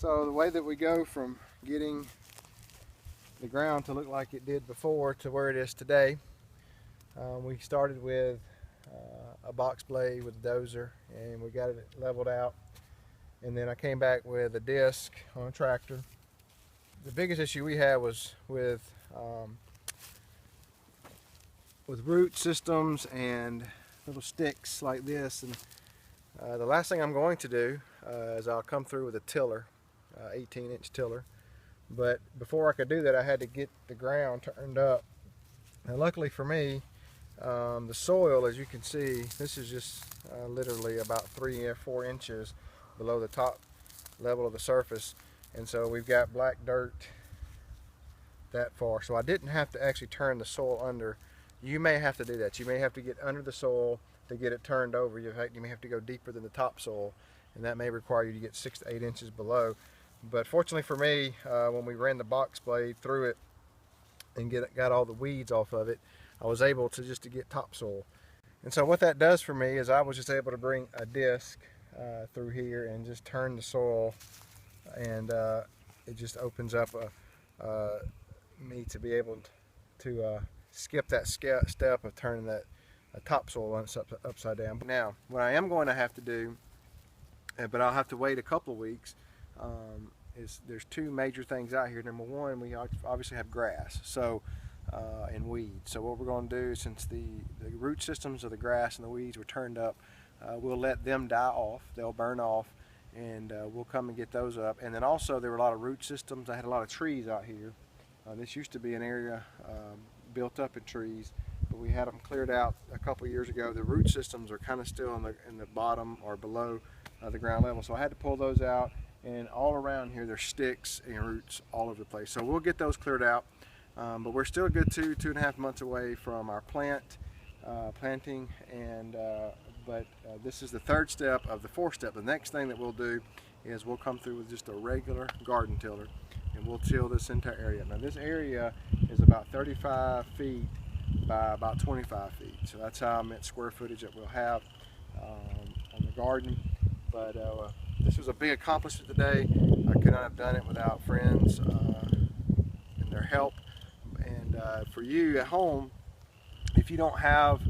So the way that we go from getting the ground to look like it did before to where it is today, we started with a box blade with a dozer, and we got it leveled out, and then I came back with a disc on a tractor. The biggest issue we had was with root systems and little sticks like this, and the last thing I'm going to do is I'll come through with a tiller, 18-inch tiller. But before I could do that, I had to get the ground turned up. And luckily for me, the soil, as you can see, this is just literally about 3 or 4 inches below the top level of the surface, and so we've got black dirt that far. So I didn't have to actually turn the soil under. You may have to do that. You may have to get under the soil to get it turned over. In fact, you may have to go deeper than the topsoil, and that may require you to get 6 to 8 inches below. But fortunately for me, when we ran the box blade through it and got all the weeds off of it, I was able to get topsoil. And so what that does for me is I was just able to bring a disc through here and just turn the soil, and it just opens up me to be able to skip that step of turning that topsoil upside down. Now, what I am going to have to do, but I'll have to wait a couple of weeks, is there's 2 major things out here. Number one, we obviously have grass, and weeds. So what we're going to do, since the root systems of the grass and the weeds were turned up, we'll let them die off. They'll burn off, and we'll come and get those up. And then also there were a lot of root systems. I had a lot of trees out here. This used to be an area built up in trees, but we had them cleared out a couple years ago. The root systems are kind of still in the bottom or below the ground level, so I had to pull those out. And all around here there's sticks and roots all over the place. So we'll get those cleared out, but we're still a good 2.5 months away from our planting, and but this is the 3rd step of the 4th step. The next thing that we'll do is we'll come through with just a regular garden tiller, and we'll till this entire area. Now this area is about 35 feet by about 25 feet, so that's how much square footage that we'll have on the garden. But this was a big accomplishment today. I could not have done it without friends and their help. And for you at home, if you don't have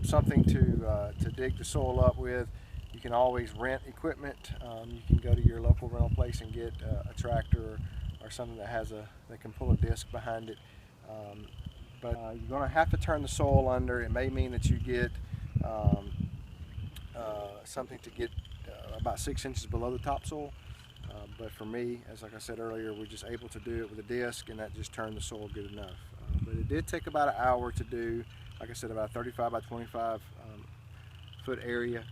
something to dig the soil up with, you can always rent equipment. You can go to your local rental place and get a tractor or something that can pull a disc behind it. But you're going to have to turn the soil under. It may mean that you get something to get about 6 inches below the topsoil, but for me, as like I said earlier, we're just able to do it with a disc, and that just turned the soil good enough. But it did take about an hour to do, like I said, about 35 by 25 foot area.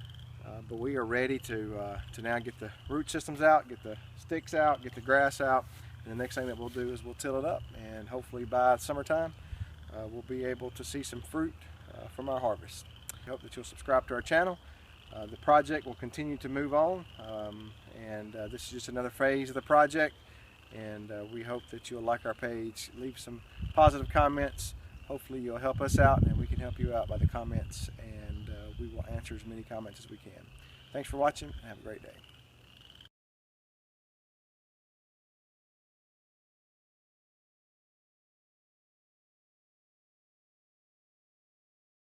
But we are ready to now get the root systems out, get the sticks out, get the grass out, and the next thing that we'll do is we'll till it up, and hopefully by summertime we'll be able to see some fruit from our harvest. I hope that you'll subscribe to our channel. The project will continue to move on, and this is just another phase of the project, and we hope that you'll like our page, leave some positive comments. Hopefully you'll help us out, and we can help you out by the comments, and we will answer as many comments as we can. Thanks for watching, and have a great day.